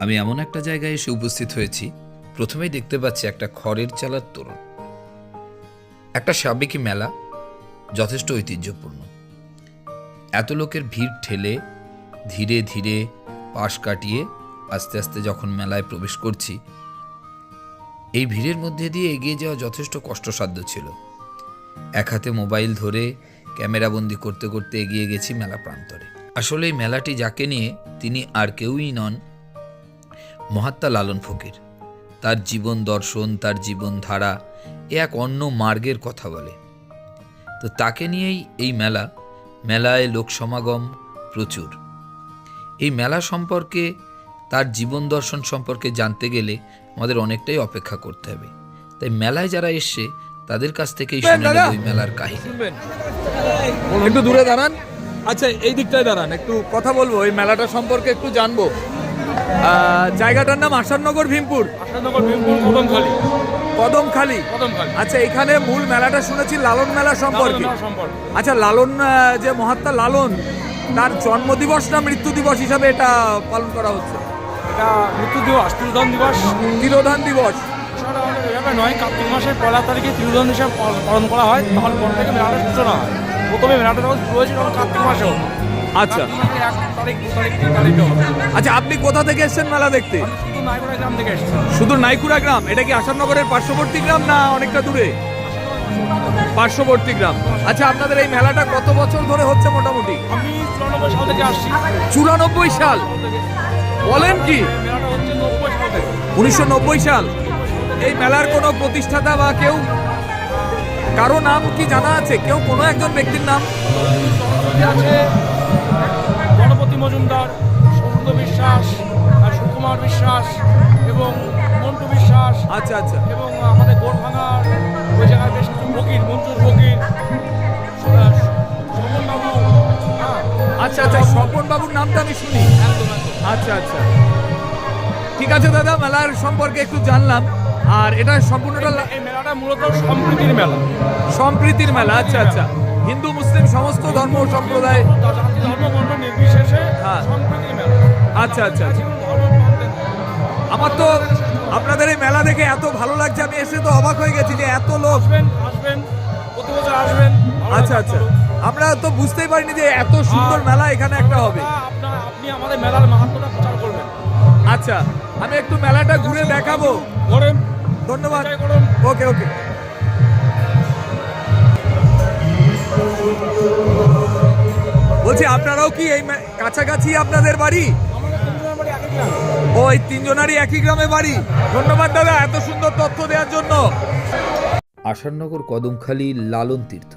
আমি এমন একটা জায়গায় এসে উপস্থিত হয়েছি, প্রথমেই দেখতে পাচ্ছি একটা খড়ের চালার তোরণ। একটা সাবেকি মেলা, যথেষ্ট ঐতিহ্যপূর্ণ। এত লোকের ভিড় ঠেলে ধীরে ধীরে পাশ কাটিয়ে আস্তে আস্তে যখন মেলায় প্রবেশ করছি, এই ভিড়ের মধ্যে দিয়ে এগিয়ে যাওয়া যথেষ্ট কষ্টসাধ্য ছিল। এক হাতে মোবাইল ধরে ক্যামেরাবন্দি করতে করতে এগিয়ে গেছি মেলা প্রান্তরে। আসলে এই মেলাটি যাকে নিয়ে, তিনি আর কেউই নন, মহাত্মা লালন ফকির। তার জীবন দর্শন, তার জীবনধারা এ এক অন্য মার্গের কথা বলে। তো তাকে নিয়েই এই মেলায় লোক সমাগম প্রচুর। এই মেলা সম্পর্কে, তার জীবন দর্শন সম্পর্কে জানতে গেলে আমাদের অনেকটাই অপেক্ষা করতে হবে। তাই মেলায় যারা এসছে তাদের কাছ থেকেই শুনে নেব এই মেলার কাহিনী। একটু দূরে দাঁড়ান। আচ্ছা, এই দিকটায় দাঁড়ান, একটু কথা বলবো, এই মেলাটা সম্পর্কে একটু জানবো। জায়গাটার নাম আসাননগর ভীমপুর। কদমখালি। আচ্ছা, এখানে মূল মেলাটা শুনেছি লালন মেলা সম্পর্কে। আচ্ছা, লালন, যে মহাত্মা লালন, তার জন্মদিবস না মৃত্যু দিবস হিসাবে এটা পালন করা হচ্ছে? এটা মৃত্যু দিবস, তিরোধান দিবস। তিরোধান দিবস এভাবে নয়, কার্তিক মাসের 1 তারিখে তিরোধান হিসাবে পালন করা হয়। তারপর থেকে মেলাটার সূচনা হয়। প্রথমে মেলাটা যখন শুরু হয়েছিল তখন কার্তিক মাসেও। আচ্ছা, 1 তারিখ, 2 তারিখ, 3 তারিখেও। আচ্ছা, আপনি কোথা থেকে এসেছেন মেলা দেখতে? শুধু নাইকুড়া গ্রাম থেকে এসেছি। শুধু নাইকুড়া গ্রাম? এটা কি আসাননগরের পার্শ্ববর্তী গ্রাম না অনেকটা দূরে? পার্শ্ববর্তী গ্রাম। আচ্ছা, আপনাদের এই মেলাটা কত বছর ধরে হচ্ছে মোটামুটি? আমি 94 সাল থেকে আসছি। 94 সাল? বলেন কি? মেলাটা হচ্ছে 90 সাল থেকে। 1990 সাল? এই মেলার কোনো প্রতিষ্ঠাতা বা কেউ, কারো নাম কি জানা আছে? কেউ, কোনো একজন ব্যক্তির নাম? আছে গণপতি মজুমদার, সৌগত বিশ্বাস, আর সুকুমার বিশ্বাস এবং মন্টু বিশ্বাস। আচ্ছা আচ্ছা। এবং আমাদের গোড়ভাঙার ওই জায়গায় বেশ কিছু ফকির, মঞ্জুর ফকির, স্বপন বাবু। আচ্ছা আচ্ছা, স্বপন বাবুর নামটা আমি শুনি। আচ্ছা আচ্ছা, ঠিক আছে দাদা, মেলার সম্পর্কে একটু জানলাম। আর এটা সম্পূর্ণটা, এই মেলাটা মূলত সম্প্রীতির মেলা। সম্প্রীতির মেলা। আচ্ছা আচ্ছা, হিন্দু মুসলিম সমস্ত ধর্ম সম্প্রদায়, জাতি ধর্ম বর্ণ নির্বিশেষে হ্যাঁ। সম্প্রীতির মেলা। আচ্ছা আচ্ছা আচ্ছা। আমার তো আপনাদের এই মেলা দেখে এত ভালো লাগছে, আমি এসে তো অবাক হয়ে গেছি যে এত লোক। আসবেন, প্রতি বছর আসবেন। আচ্ছা আচ্ছা, আমরা তো বুঝতেই পারিনি যে এত সুন্দর মেলা এখানে একটা হবে। আপনি আমাদের মেলার মাহাত্ম্যটা প্রচার করবেন। আচ্ছা, আমি একটু মেলাটা ঘুরে দেখাবো। করেন। ধন্যবাদ। করুন। ওকে ওকে। বলছি, আপনারাও কি এই কাছাকাছি আপনাদের বাড়ি? ও, এই তিনজনারই একই গ্রামে বাড়ি। ধন্যবাদ দাদা এত সুন্দর তথ্য দেওয়ার জন্য। আসাননগর কদমখালি লালন তীর্থ,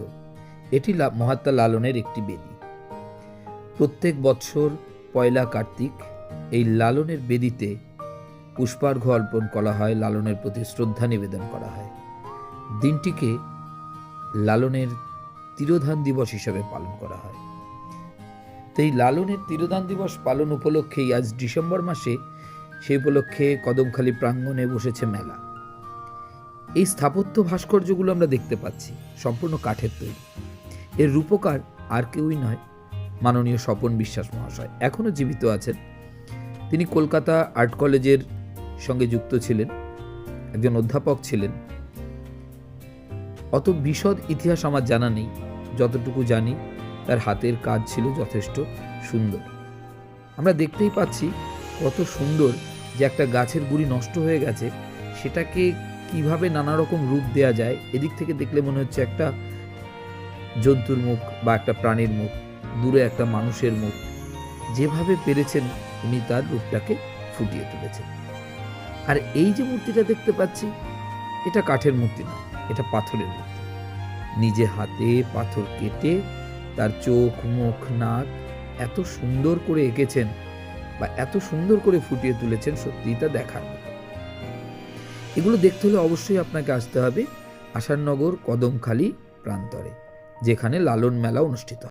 এটি মহাত্মা লালনের একটি বেদি। প্রত্যেক বছর 1 কার্তিক এই লালনের বেদিতে পুষ্পার্ঘ্য অর্পণ করা হয়, লালনের প্রতি শ্রদ্ধা নিবেদন করা হয়। দিনটিকে লালনের তিরোধান দিবস হিসাবে পালন করা হয়। তো এই লালনের তিরোধান দিবস পালন উপলক্ষেই আজ ডিসেম্বর মাসে, সেই উপলক্ষে কদমখালি প্রাঙ্গণে বসেছে মেলা। এই স্থাপত্য ভাস্কর্যগুলো আমরা দেখতে পাচ্ছি সম্পূর্ণ কাঠের তৈরি। এর রূপকার আর কেউই নয়, মাননীয় স্বপন বিশ্বাস মহাশয়। এখনও জীবিত আছেন। তিনি কলকাতা আর্ট কলেজের সঙ্গে যুক্ত ছিলেন, একজন অধ্যাপক ছিলেন। অত বিশদ ইতিহাস আমার জানা নেই, যতটুকু জানি তার হাতের কাজ ছিল যথেষ্ট সুন্দর। আমরা দেখতেই পাচ্ছি কত সুন্দর যে একটা গাছের গুড়ি নষ্ট হয়ে গেছে, সেটাকে কিভাবে নানা রকম রূপ দেয়া যায়। এদিক থেকে দেখলে মনে হচ্ছে একটা জন্তুর মুখ বা একটা প্রাণীর মুখ, দূরে একটা মানুষের মুখ। যেভাবে পেরেছেন উনি তার রূপটাকে ফুটিয়ে তুলেছেন। আর এই যে মূর্তিটা দেখতে পাচ্ছি, এটা কাঠের মূর্তি নয়, এটা পাথরের মূর্তি। নিজে হাতে পাথর কেটে তার চোখ, মুখ, নাক এত সুন্দর করে এঁকেছেন বা এত সুন্দর করে ফুটিয়ে তুলেছেন, সত্যিই তা দেখার মতো। এগুলো দেখতে হলে অবশ্যই আপনাকে আসতে হবে আসাননগর কদমখালি প্রান্তরে, যেখানে লালন মেলা অনুষ্ঠিত হয়।